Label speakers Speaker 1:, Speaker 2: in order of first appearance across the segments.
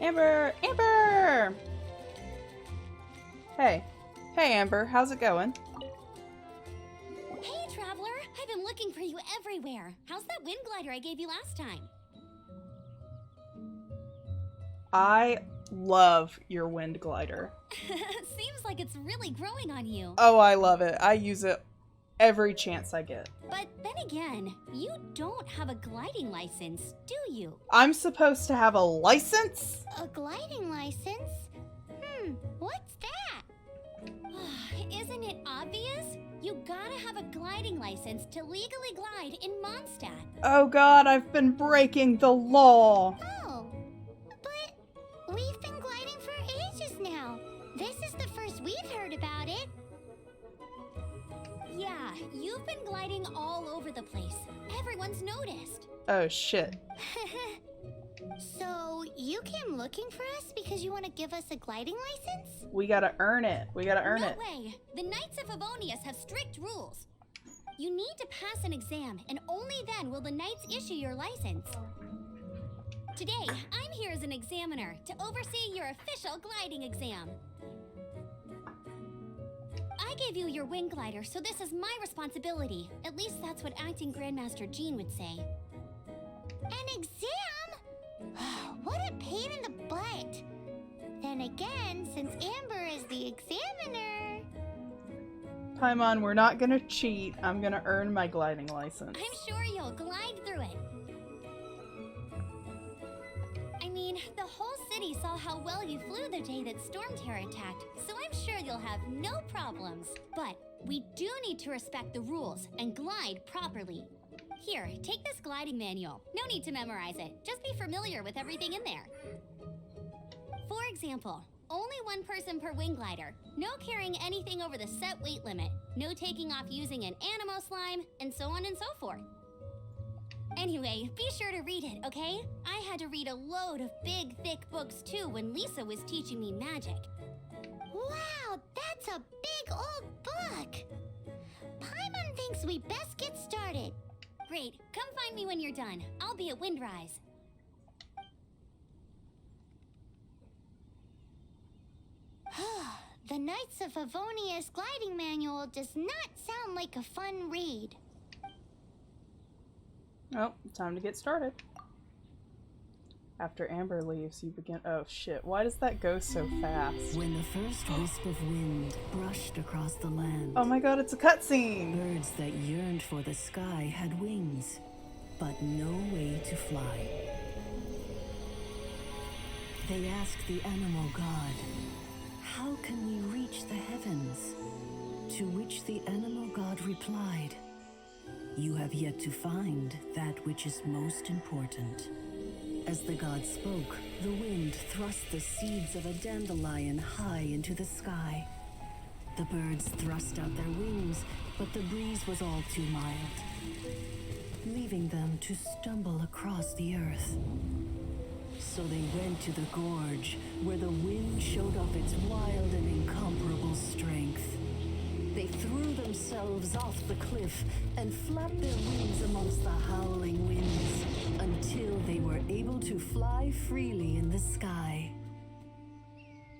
Speaker 1: Amber! Amber! Hey. Hey, Amber. How's it going?
Speaker 2: Hey, Traveler! I've been looking for you everywhere. How's that wind glider I gave you last time?
Speaker 1: I love your wind glider.
Speaker 2: Seems like it's really growing on you.
Speaker 1: Oh, I love it. I use it every chance I get.
Speaker 2: But then again, you don't have a gliding license, do you?
Speaker 1: I'm supposed to have a license?
Speaker 2: A gliding license? What's that? Isn't it obvious? You gotta have a gliding license to legally glide in Mondstadt.
Speaker 1: Oh god, I've been breaking the law.
Speaker 2: Oh, but we've been gliding for ages now. This is the first we've heard about it. Yeah, you've been gliding all over the place. Everyone's noticed.
Speaker 1: Oh shit.
Speaker 2: So, you came looking for us because you want to give us a gliding license?
Speaker 1: We gotta earn it. We gotta earn it.
Speaker 2: No way! The Knights of Favonius have strict rules. You need to pass an exam, and only then will the Knights issue your license. Today, I'm here as an examiner to oversee your official gliding exam. I gave you your wing glider, so this is my responsibility. At least that's what Acting Grandmaster Jean would say. An exam? What a pain in the butt. Then again, since Amber is the examiner...
Speaker 1: Paimon, we're not gonna cheat. I'm gonna earn my gliding license.
Speaker 2: I'm sure you'll glide through it. I mean, the whole city saw how well you flew the day that Storm Terror attacked, so I'm sure you'll have no problems. But we do need to respect the rules and glide properly. Here, take this gliding manual. No need to memorize it. Just be familiar with everything in there. For example, only one person per wing glider. No carrying anything over the set weight limit. No taking off using an animo slime, and so on and so forth. Anyway, be sure to read it, okay? I had to read a load of big, thick books too when Lisa was teaching me magic. Wow, that's a big old book! Paimon thinks we best get started. Great, come find me when you're done. I'll be at Windrise. The Knights of Favonius gliding manual does not sound like a fun read.
Speaker 1: Oh, time to get started. After Amber leaves, you begin— oh shit, why does that go so fast?
Speaker 3: When the first wisp of wind brushed across the land,
Speaker 1: Oh my god, it's a cutscene!
Speaker 3: birds that yearned for the sky had wings, but no way to fly. They asked the animal god, "How can we reach the heavens?" To which the animal god replied, "You have yet to find that which is most important." As the god spoke, the wind thrust the seeds of a dandelion high into the sky. The birds thrust out their wings, but the breeze was all too mild, leaving them to stumble across the earth. So they went to the gorge, where the wind showed off its wild and incomparable strength. They threw themselves off the cliff and flapped their wings amongst the howling winds until they were able to fly freely in the sky.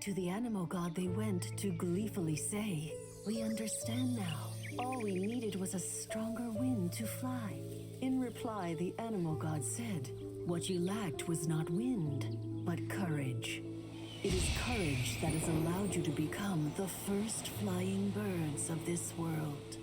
Speaker 3: To the animal god they went to gleefully say, "We understand now. All we needed was a stronger wind to fly." In reply, the animal god said, "What you lacked was not wind, but courage. It is courage that has allowed you to become the first flying birds of this world."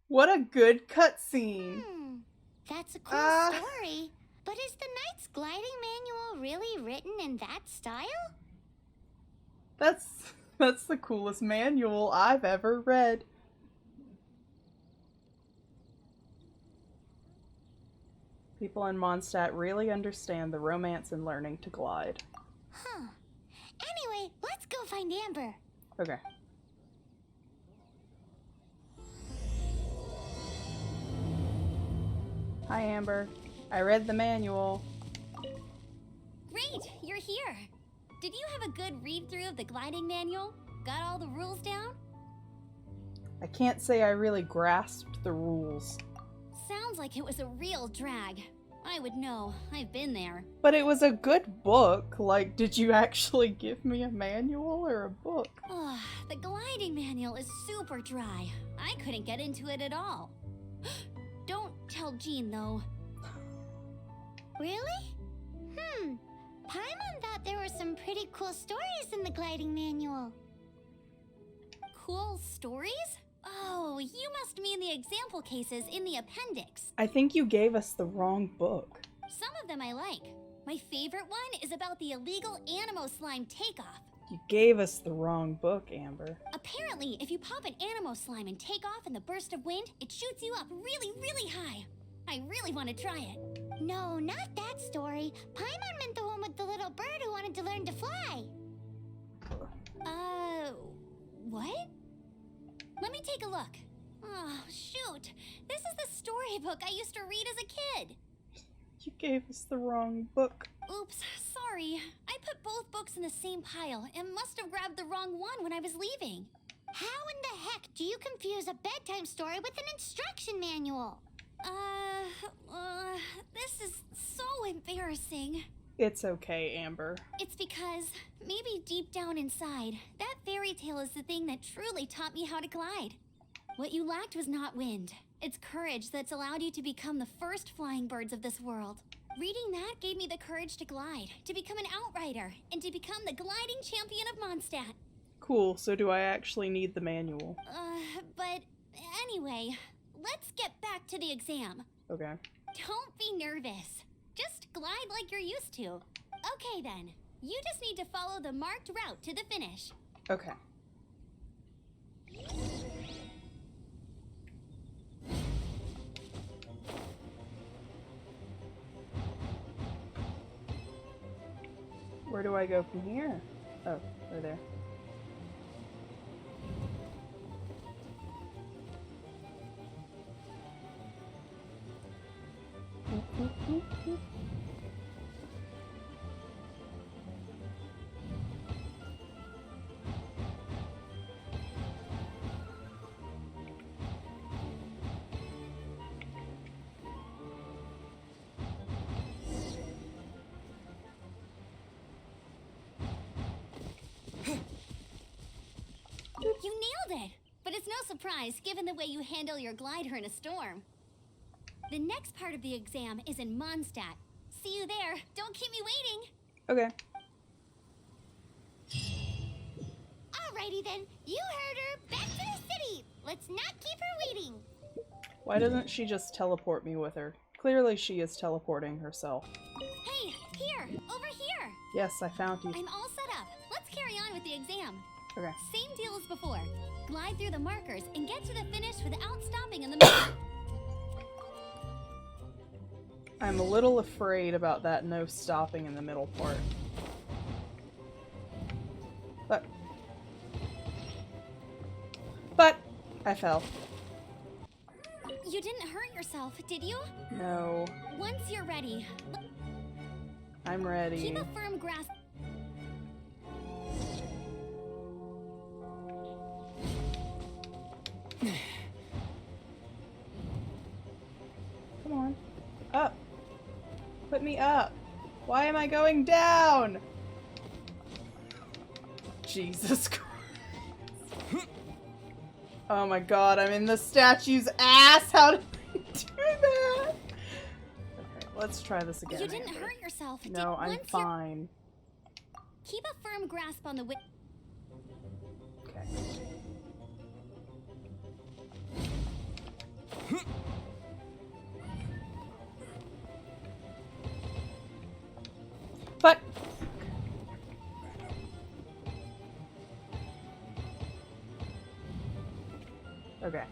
Speaker 1: What a good cutscene!
Speaker 2: That's a cool story. But is the Knight's gliding manual really written in that style?
Speaker 1: That's the coolest manual I've ever read. People in Mondstadt really understand the romance in learning to glide.
Speaker 2: Huh. Anyway, let's go find Amber.
Speaker 1: Okay. Hi, Amber. I read the manual.
Speaker 2: Great, you're here. Did you have a good read-through of the gliding manual? Got all the rules down?
Speaker 1: I can't say I really grasped the rules.
Speaker 2: Sounds like it was a real drag. I would know. I've been there.
Speaker 1: But it was a good book. Like, did you actually give me a manual or a book?
Speaker 2: Ugh, the gliding manual is super dry. I couldn't get into it at all. Don't tell Jean, though.
Speaker 4: Really? Paimon thought there were some pretty cool stories in the gliding manual.
Speaker 2: Cool stories? Oh, you must mean the example cases in the appendix.
Speaker 1: I think you gave us the wrong book.
Speaker 2: Some of them I like. My favorite one is about the illegal Animo slime takeoff.
Speaker 1: You gave us the wrong book, Amber.
Speaker 2: Apparently, if you pop an Animo slime and take off in the burst of wind, it shoots you up really, really high. I really want to try it.
Speaker 4: No, not that story. Paimon meant the one with the little bird who wanted to learn to fly.
Speaker 2: What? Let me take a look. Oh, shoot. This is the storybook I used to read as a kid.
Speaker 1: You gave us the wrong book.
Speaker 2: Oops, sorry. I put both books in the same pile and must have grabbed the wrong one when I was leaving.
Speaker 4: How in the heck do you confuse a bedtime story with an instruction manual?
Speaker 2: This is so embarrassing.
Speaker 1: It's okay, Amber.
Speaker 2: It's because, maybe deep down inside, that fairy tale is the thing that truly taught me how to glide. What you lacked was not wind. It's courage that's allowed you to become the first flying birds of this world. Reading that gave me the courage to glide, to become an outrider, and to become the gliding champion of Mondstadt.
Speaker 1: Cool, so do I actually need the manual?
Speaker 2: But anyway, let's get back to the exam.
Speaker 1: Okay.
Speaker 2: Don't be nervous. Just glide like you're used to. Okay then, you just need to follow the marked route to the finish.
Speaker 1: Okay. Where do I go from here? Oh, right there.
Speaker 2: You nailed it! But it's no surprise, given the way you handle your glider in a storm. The next part of the exam is in Mondstadt. See you there. Don't keep me waiting.
Speaker 1: Okay.
Speaker 4: Alrighty then, you heard her. Back to the city. Let's not keep her waiting.
Speaker 1: Why doesn't she just teleport me with her? Clearly she is teleporting herself.
Speaker 2: Hey, here! Over here!
Speaker 1: Yes, I found you.
Speaker 2: I'm all set up. Let's carry on with the exam.
Speaker 1: Okay.
Speaker 2: Same deal as before. Glide through the markers and get to the finish without stopping in the middle.
Speaker 1: I'm a little afraid about that no stopping in the middle part. But I fell.
Speaker 2: You didn't hurt yourself, did you?
Speaker 1: No.
Speaker 2: Once you're ready,
Speaker 1: I'm ready.
Speaker 2: keep a firm grasp.
Speaker 1: Come on. Up. Put me up. Why am I going down? Jesus Christ. Oh my god, I'm in the statue's ass. How did I do that? Okay, let's try this again.
Speaker 2: You didn't
Speaker 1: Amber.
Speaker 2: hurt yourself.
Speaker 1: No, I'm fine.
Speaker 2: Keep a firm grasp on the whip.
Speaker 1: Okay. But okay.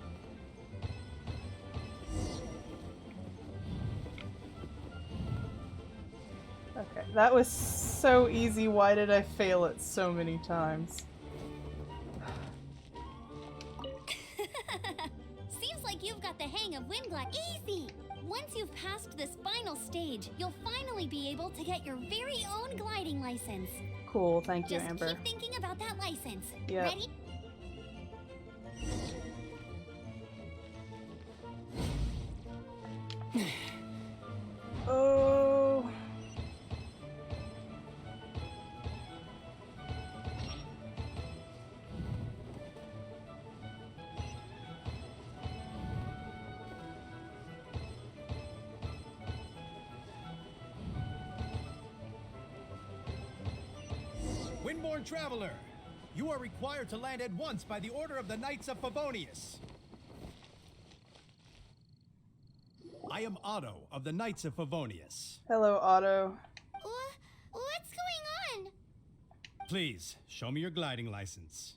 Speaker 1: Okay, that was so easy. Why did I fail it so many times?
Speaker 2: Seems like you've got the hang of wind glide. Easy! Once you've passed this final stage, you'll finally be able to get your very own gliding license.
Speaker 1: Cool, thank you,
Speaker 2: Just
Speaker 1: Amber.
Speaker 2: keep thinking about that license.
Speaker 1: Yep.
Speaker 2: Ready?
Speaker 1: Oh.
Speaker 5: Windborne Traveler, you are required to land at once by the order of the Knights of Favonius. I am Otto of the Knights of Favonius.
Speaker 1: Hello, Otto.
Speaker 4: What's going on?
Speaker 5: Please, show me your gliding license.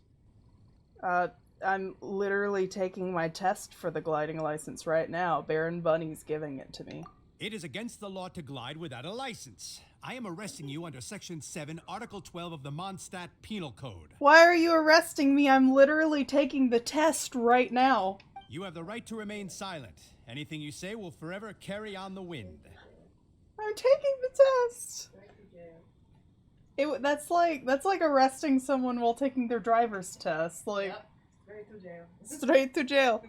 Speaker 1: I'm literally taking my test for the gliding license right now. Baron Bunny's giving it to me.
Speaker 5: It is against the law to glide without a license. I am arresting you under Section 7, Article 12 of the Mondstadt Penal Code.
Speaker 1: Why are you arresting me? I'm literally taking the test right now.
Speaker 5: You have the right to remain silent. Anything you say will forever carry on the wind.
Speaker 1: I'm taking the test. That's like arresting someone while taking their driver's test. Like,
Speaker 6: Yep. Straight to jail.
Speaker 1: straight to jail.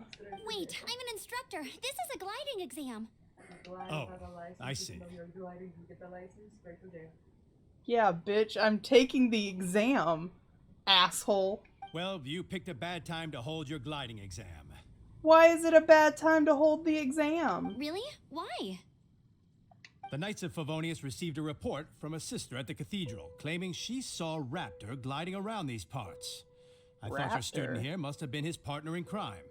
Speaker 2: Wait, I'm an instructor. This is a gliding exam.
Speaker 5: Oh, I see.
Speaker 6: You're gliding, you get the license, straight to jail.
Speaker 1: Yeah, bitch, I'm taking the exam, asshole.
Speaker 5: Well, you picked a bad time to hold your gliding exam.
Speaker 1: Why is it a bad time to hold the exam?
Speaker 2: Really? Why?
Speaker 5: The Knights of Favonius received a report from a sister at the cathedral claiming she saw Raptor gliding around these parts. I thought your student
Speaker 1: Raptor?
Speaker 5: here must have been his partner in crime.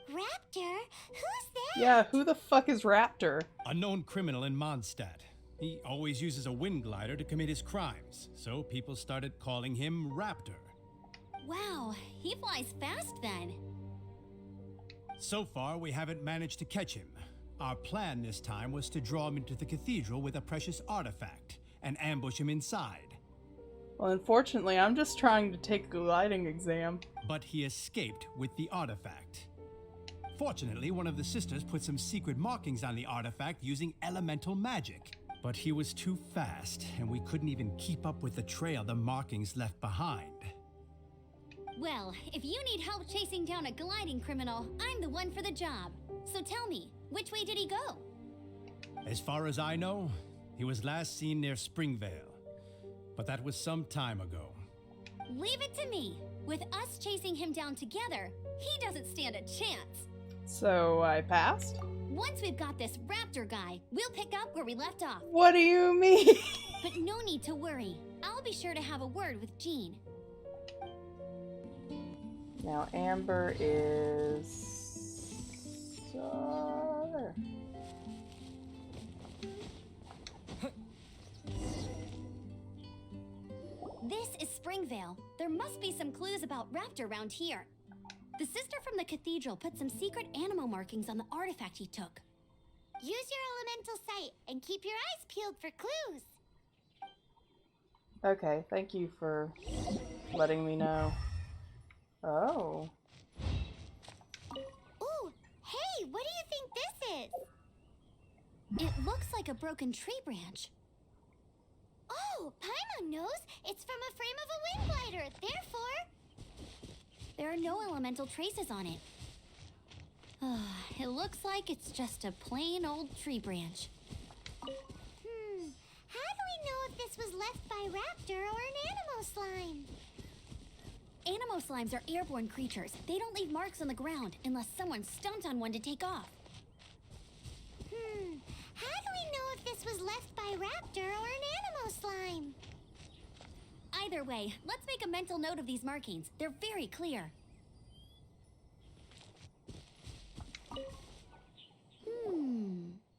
Speaker 4: Raptor? Who's that?
Speaker 1: Yeah, who the fuck is Raptor?
Speaker 5: A known criminal in Mondstadt. He always uses a wind glider to commit his crimes, so people started calling him Raptor.
Speaker 2: Wow, he flies fast then.
Speaker 5: So far, we haven't managed to catch him. Our plan this time was to draw him into the cathedral with a precious artifact and ambush him inside.
Speaker 1: Well, unfortunately, I'm just trying to take the gliding exam.
Speaker 5: But he escaped with the artifact. Fortunately, one of the sisters put some secret markings on the artifact using elemental magic. But he was too fast, and we couldn't even keep up with the trail the markings left behind.
Speaker 2: Well, if you need help chasing down a gliding criminal, I'm the one for the job. So tell me, which way did he go?
Speaker 5: As far as I know, he was last seen near Springvale. But that was some time ago.
Speaker 2: Leave it to me. With us chasing him down together, he doesn't stand a chance.
Speaker 1: So I passed?
Speaker 2: Once we've got this Raptor guy, we'll pick up where we left off.
Speaker 1: What do you mean?
Speaker 2: But no need to worry. I'll be sure to have a word with Jean.
Speaker 1: Now Amber is...
Speaker 2: This is Springvale. There must be some clues about Raptor around here. The sister from the cathedral put some secret animal markings on the artifact he took.
Speaker 4: Use your elemental sight and keep your eyes peeled for clues.
Speaker 1: Okay, thank you for letting me know. Oh.
Speaker 4: Ooh, hey, what do you think this is?
Speaker 2: It looks like a broken tree branch.
Speaker 4: Oh, Paimon knows. It's from a frame of a wind glider. Therefore,
Speaker 2: There are no elemental traces on it. It looks like it's just a plain old tree branch.
Speaker 4: how do we know if this was left by Raptor or an animal slime?
Speaker 2: Animal slimes are airborne creatures. They don't leave marks on the ground unless someone stomped on one to take off.
Speaker 4: How do we know if this was left by Raptor or an animal slime?
Speaker 2: Either way, let's make a mental note of these markings. They're very clear.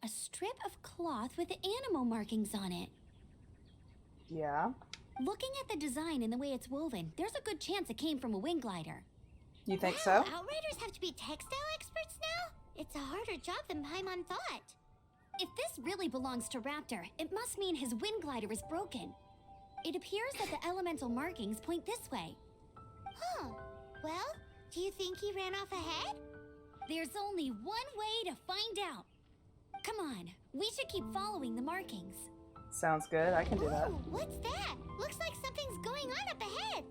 Speaker 2: A strip of cloth with animal markings on it.
Speaker 1: Yeah?
Speaker 2: Looking at the design and the way it's woven, there's a good chance it came from a wing glider.
Speaker 1: You think
Speaker 4: Wow,
Speaker 1: so?
Speaker 4: Outriders have to be textile experts now? It's a harder job than Paimon thought.
Speaker 2: If this really belongs to Raptor, it must mean his wind glider is broken. It appears that the elemental markings point this way.
Speaker 4: Huh. Well, do you think he ran off ahead?
Speaker 2: There's only one way to find out. Come on, we should keep following the markings.
Speaker 1: Sounds good, I can do that.
Speaker 4: Ooh, what's that? Looks like something's going on up ahead.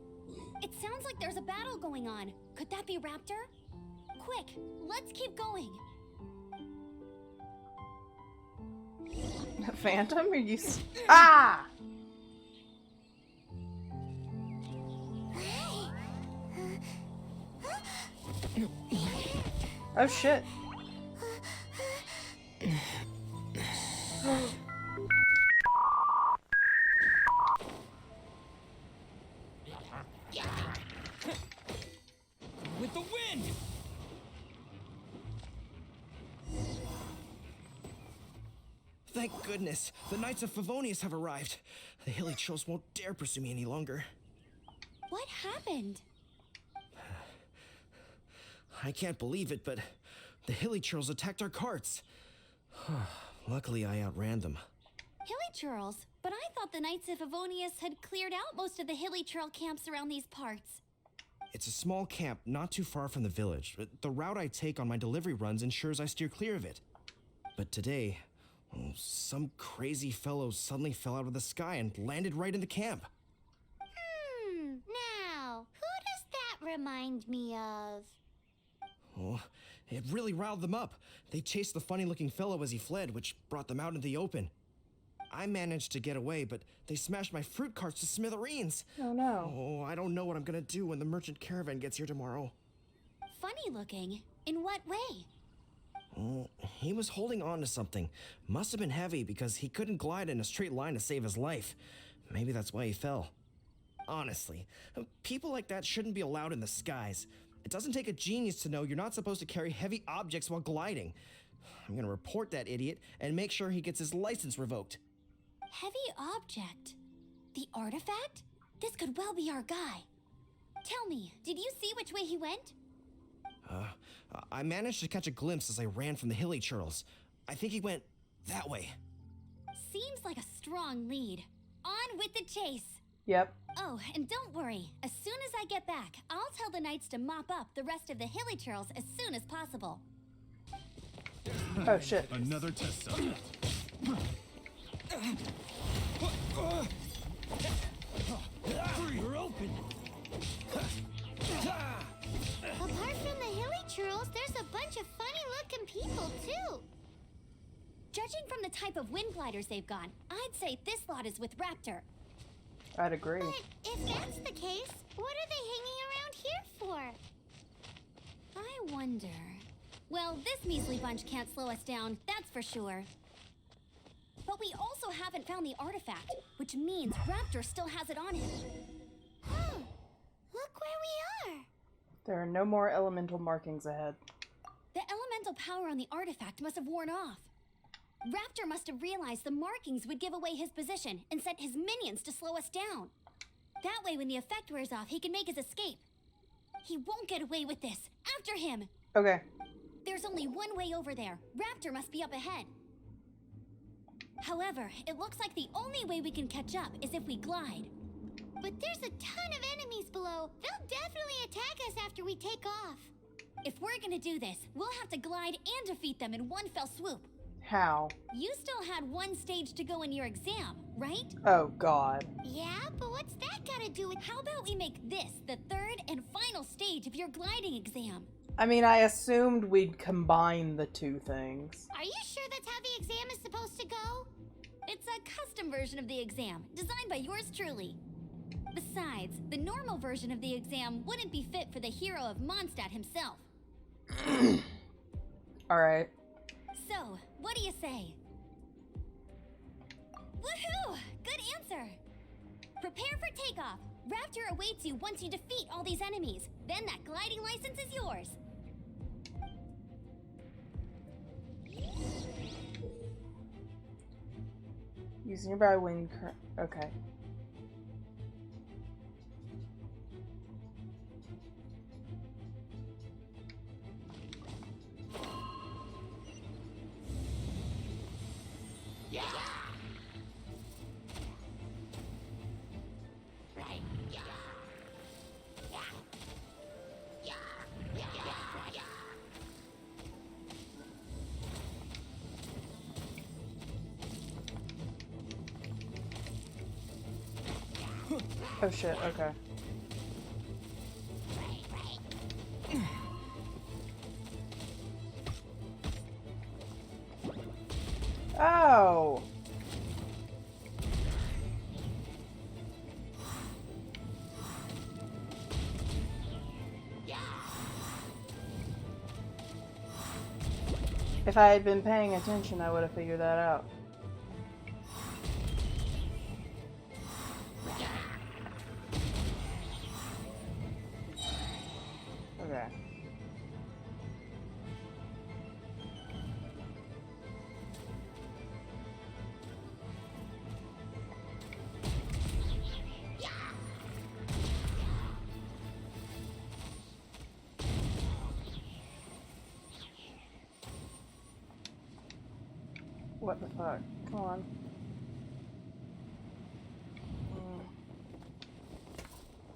Speaker 2: It sounds like there's a battle going on. Could that be Raptor? Quick, let's keep going.
Speaker 1: Phantom? Are you... Ah! Oh shit.
Speaker 7: With the wind!
Speaker 8: Thank goodness, the Knights of Favonius have arrived. The hilly trolls won't dare pursue me any longer.
Speaker 2: What happened?
Speaker 8: I can't believe it, but the hilly trolls attacked our carts. Luckily, I outran them.
Speaker 2: Hilly churls? But I thought the Knights of Favonius had cleared out most of the hilly churl camps around these parts.
Speaker 8: It's a small camp not too far from the village. The route I take on my delivery runs ensures I steer clear of it. But today, some crazy fellow suddenly fell out of the sky and landed right in the camp.
Speaker 4: Now, who does that remind me of?
Speaker 8: Oh, it really riled them up. They chased the funny-looking fellow as he fled, which brought them out in the open. I managed to get away, but they smashed my fruit carts to smithereens.
Speaker 1: Oh no.
Speaker 8: Oh, I don't know what I'm gonna do when the merchant caravan gets here tomorrow.
Speaker 2: Funny looking? In what way?
Speaker 8: Oh, he was holding on to something. Must have been heavy because he couldn't glide in a straight line to save his life. Maybe that's why he fell. Honestly, people like that shouldn't be allowed in the skies. It doesn't take a genius to know you're not supposed to carry heavy objects while gliding. I'm gonna report that idiot and make sure he gets his license revoked.
Speaker 2: Heavy object? The artifact? This could well be our guy. Tell me, did you see which way he went?
Speaker 8: I managed to catch a glimpse as I ran from the hilly churls. I think he went that way.
Speaker 2: Seems like a strong lead. On with the chase.
Speaker 1: Yep.
Speaker 2: Oh, and don't worry. As soon as I get back, I'll tell the knights to mop up the rest of the hilly churls as soon as possible.
Speaker 1: Oh shit.
Speaker 5: Another test subject.
Speaker 7: You're open!
Speaker 4: Apart from the hilly churls, there's a bunch of funny-looking people, too.
Speaker 2: Judging from the type of wind gliders they've got, I'd say this lot is with Raptor.
Speaker 1: I'd agree.
Speaker 4: But if that's the case, what are they hanging around here for?
Speaker 2: I wonder... Well, this measly bunch can't slow us down, that's for sure. But we also haven't found the artifact, which means Raptor still has it on him.
Speaker 4: Huh. Look where we are.
Speaker 1: There are no more elemental markings ahead.
Speaker 2: The elemental power on the artifact must have worn off. Raptor must have realized the markings would give away his position and sent his minions to slow us down. That way, when the effect wears off, he can make his escape. He won't get away with this. After him!
Speaker 1: Okay.
Speaker 2: There's only one way over there. Raptor must be up ahead. However, it looks like the only way we can catch up is if we glide.
Speaker 4: But there's a ton of enemies below. They'll definitely attack us after we take off.
Speaker 2: If we're gonna do this, we'll have to glide and defeat them in one fell swoop.
Speaker 1: How?
Speaker 2: You still had one stage to go in your exam, right?
Speaker 1: Oh god.
Speaker 4: Yeah, but what's that gotta do with...
Speaker 2: How about we make this the third and final stage of your gliding exam?
Speaker 1: I mean, I assumed we'd combine the two things.
Speaker 4: Are you sure that's how the exam is supposed to go?
Speaker 2: It's a custom version of the exam, designed by yours truly. Besides, the normal version of the exam wouldn't be fit for the hero of Mondstadt himself.
Speaker 1: Alright.
Speaker 2: So, what do you say? Woohoo! Good answer! Prepare for takeoff. Raptor awaits you once you defeat all these enemies. Then that gliding license is yours.
Speaker 1: Use nearby wind current. Okay. Oh shit, okay. Oh! If I had been paying attention, I would have figured that out. Okay. What the fuck? Come on.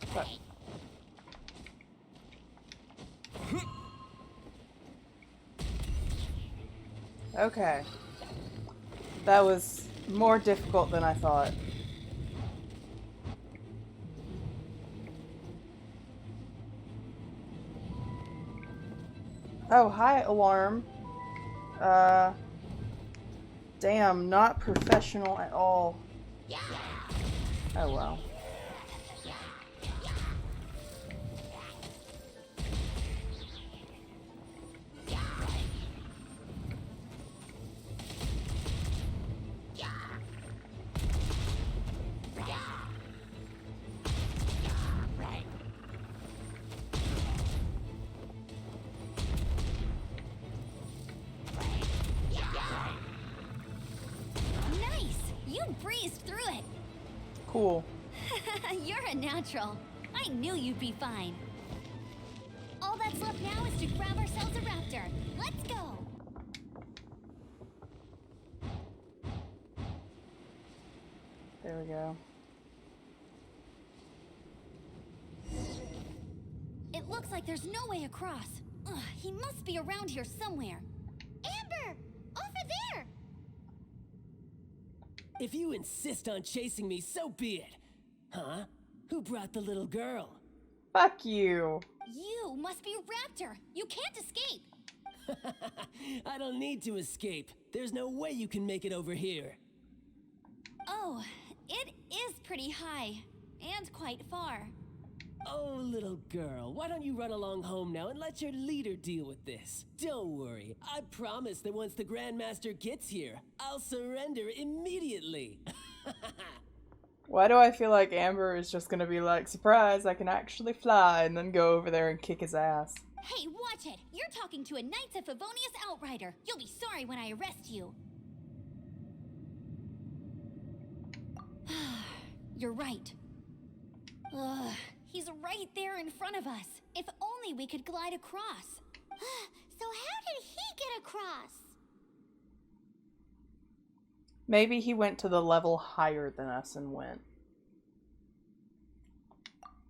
Speaker 1: Fuck. Okay. That was more difficult than I thought. Oh, hi, alarm. Damn, not professional at all. Oh, well.
Speaker 2: Breezed through it.
Speaker 1: Cool.
Speaker 2: You're a natural. I knew you'd be fine. All that's left now is to grab ourselves a raptor. Let's go.
Speaker 1: There we go.
Speaker 2: It looks like there's no way across. Ugh, he must be around here somewhere.
Speaker 4: Amber! Over there!
Speaker 9: If you insist on chasing me, so be it. Huh? Who brought the little girl?
Speaker 1: Fuck you.
Speaker 2: You must be Raptor. You can't escape.
Speaker 9: I don't need to escape. There's no way you can make it over here.
Speaker 2: Oh, it is pretty high. And quite far.
Speaker 9: Oh, little girl, why don't you run along home now and let your leader deal with this? Don't worry, I promise that once the Grandmaster gets here, I'll surrender immediately.
Speaker 1: Why do I feel like Amber is just gonna be like, surprise, I can actually fly, and then go over there and kick his ass?
Speaker 2: Hey, watch it! You're talking to a Knights of Favonius outrider. You'll be sorry when I arrest you. You're right. Ugh. He's right there in front of us. If only we could glide across.
Speaker 4: So how did he get across?
Speaker 1: Maybe he went to the level higher than us and went.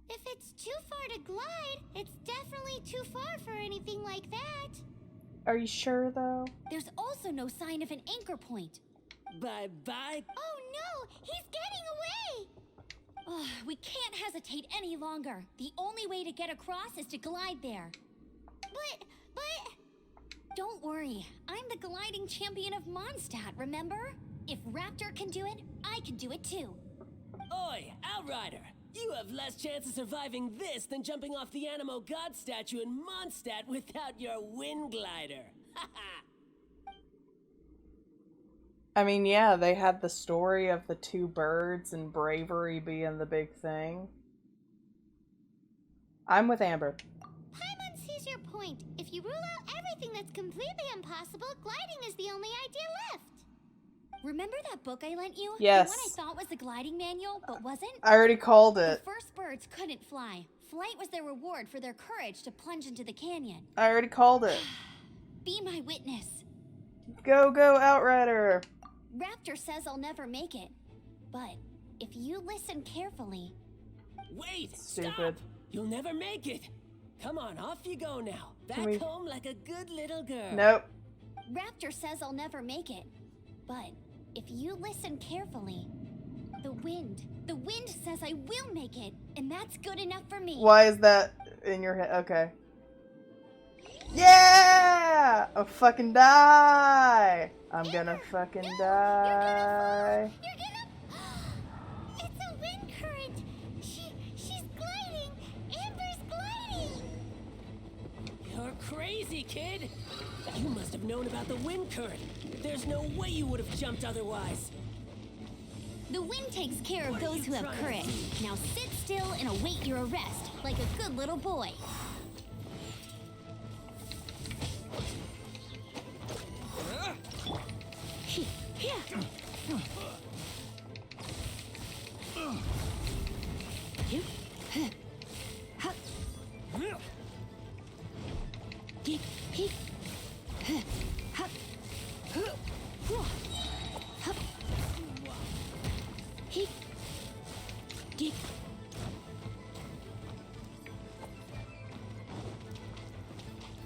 Speaker 4: If it's too far to glide, it's definitely too far for anything like that.
Speaker 1: Are you sure, though?
Speaker 2: There's also no sign of an anchor point.
Speaker 9: Bye-bye.
Speaker 4: Oh no, he's getting away!
Speaker 2: Ugh, we can't hesitate any longer. The only way to get across is to glide there.
Speaker 4: But...
Speaker 2: Don't worry. I'm the gliding champion of Mondstadt, remember? If Raptor can do it, I can do it too.
Speaker 9: Oi, Outrider! You have less chance of surviving this than jumping off the Animo God statue in Mondstadt without your wind glider. Haha!
Speaker 1: I mean, yeah, they had the story of the two birds and bravery being the big thing. I'm with Amber.
Speaker 4: Paimon sees your point. If you rule out everything that's completely impossible, gliding is the only idea left.
Speaker 2: Remember that book I lent you?
Speaker 1: Yes.
Speaker 2: The one I thought was the gliding manual, but wasn't?
Speaker 1: I already called
Speaker 2: The
Speaker 1: it.
Speaker 2: first birds couldn't fly. Flight was their reward for their courage to plunge into the canyon.
Speaker 1: I already called it.
Speaker 2: Be my witness.
Speaker 1: Go, go, Outrider!
Speaker 2: Raptor says I'll never make it. But if you listen carefully...
Speaker 9: Wait!
Speaker 1: Stupid.
Speaker 9: Stop! You'll never make it! Come on, off you go now. Back home like a good little girl.
Speaker 1: Nope.
Speaker 2: Raptor says I'll never make it. But if you listen carefully... The wind says I will make it. And that's good enough for me.
Speaker 1: Why is that in your head? Okay. Yeah! I'll fucking die! I'm gonna fucking die.
Speaker 4: You're gonna... It's a wind current. She's gliding. Amber's gliding.
Speaker 9: You're crazy, kid! You must have known about the wind current. There's no way you would have jumped otherwise.
Speaker 2: The wind takes care of
Speaker 9: What are
Speaker 2: those
Speaker 9: you
Speaker 2: who have
Speaker 9: trying to
Speaker 2: courage.
Speaker 9: do?
Speaker 2: Now sit still and await your arrest, like a good little boy.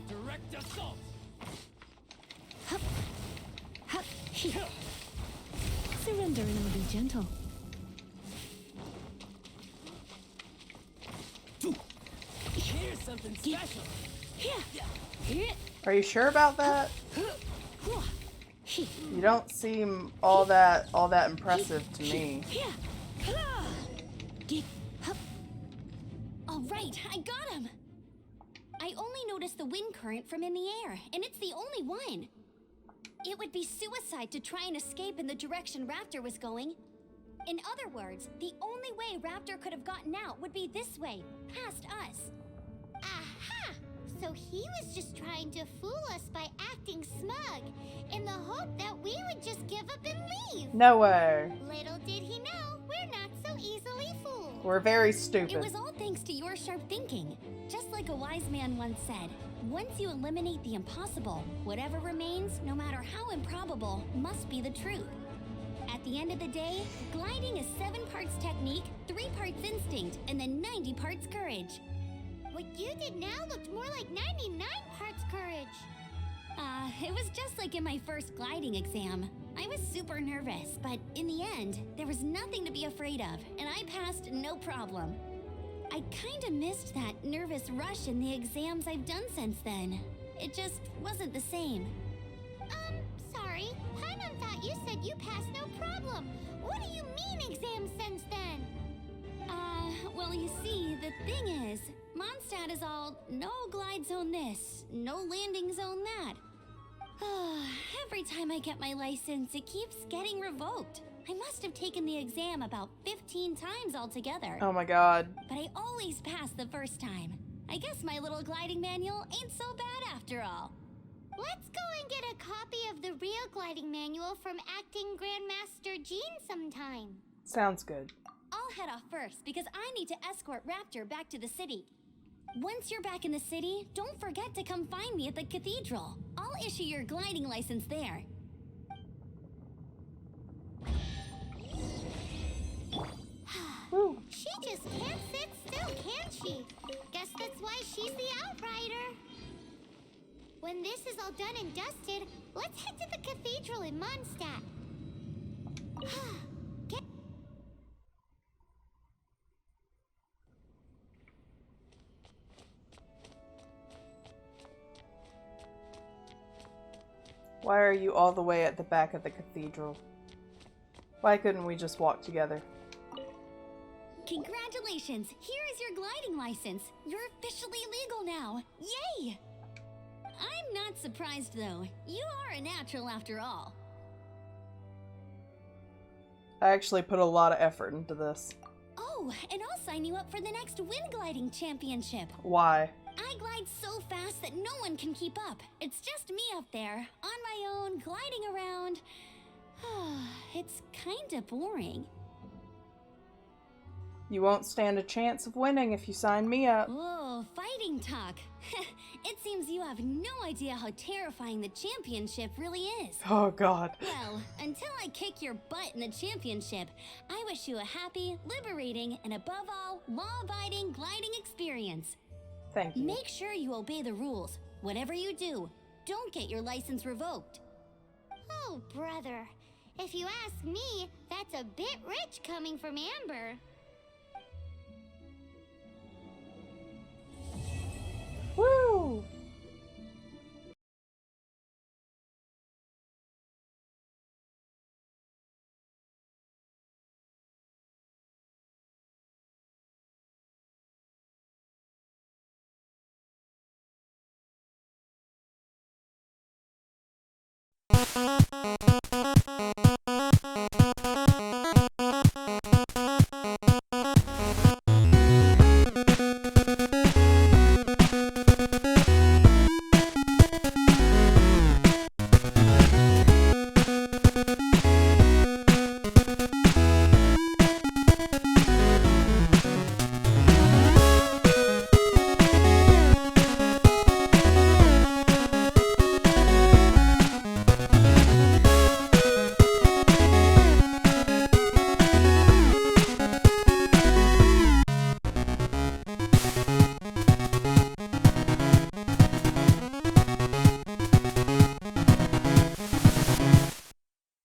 Speaker 7: Direct assault.
Speaker 3: Surrender and be gentle.
Speaker 9: Here's something special.
Speaker 1: Are you sure about that? You don't seem all that impressive to me.
Speaker 2: All right, I got him. I only noticed the wind current from in the air, and it's the only one. It would be suicide to try and escape in the direction Raptor was going. In other words, the only way Raptor could have gotten out would be this way, past us.
Speaker 4: Aha! So he was just trying to fool us by acting smug, in the hope that we would just give up and leave.
Speaker 1: No way.
Speaker 4: Little did he know, we're not so easily fooled.
Speaker 1: We're very
Speaker 2: It
Speaker 1: stupid.
Speaker 2: was all thanks to your sharp thinking. Just like a wise man once said, once you eliminate the impossible, whatever remains, no matter how improbable, must be the truth. At the end of the day, gliding is 7 parts technique, 3 parts instinct, and then 90 parts courage.
Speaker 4: What you did now looked more like 99 parts courage.
Speaker 2: It was just like in my first gliding exam. I was super nervous, but in the end, there was nothing to be afraid of, and I passed no problem. I kinda missed that nervous rush in the exams I've done since then. It just wasn't the same.
Speaker 4: Sorry. Paimon thought you said you passed no problem. What do you mean exam since then?
Speaker 2: Well, you see, the thing is, Mondstadt is all no glide zone this, no landing zone that. Every time I get my license, it keeps getting revoked. I must have taken the exam about 15 times altogether.
Speaker 1: Oh my god.
Speaker 2: But I always pass the first time. I guess my little gliding manual ain't so bad after all.
Speaker 4: Let's go and get a copy of the real gliding manual from acting Grandmaster Jean sometime.
Speaker 1: Sounds good.
Speaker 2: I'll head off first because I need to escort Raptor back to the city. Once you're back in the city, don't forget to come find me at the cathedral. I'll issue your gliding license there.
Speaker 1: Woo.
Speaker 4: She just can't sit still, can she? Guess that's why she's the outrider. When this is all done and dusted, let's head to the cathedral in Mondstadt. Get
Speaker 1: Why are you all the way at the back of the cathedral? Why couldn't we just walk together?
Speaker 2: Congratulations! Here is your gliding license. You're officially legal now. Yay! I'm not surprised though. You are a natural after all.
Speaker 1: I actually put a lot of effort into this.
Speaker 2: Oh, and I'll sign you up for the next wind gliding championship.
Speaker 1: Why?
Speaker 2: I glide so fast that no one can keep up. It's just me up there, on my own, gliding around. It's kinda boring.
Speaker 1: You won't stand a chance of winning if you sign me up.
Speaker 2: Oh, fighting talk. It seems you have no idea how terrifying the championship really is.
Speaker 1: Oh god.
Speaker 2: Well, until I kick your butt in the championship, I wish you a happy, liberating, and above all, law-abiding gliding experience.
Speaker 1: Thank you.
Speaker 2: Make sure you obey the rules. Whatever you do, don't get your license revoked.
Speaker 4: Oh, brother. If you ask me, that's a bit rich coming from Amber.
Speaker 1: Woo! Bye.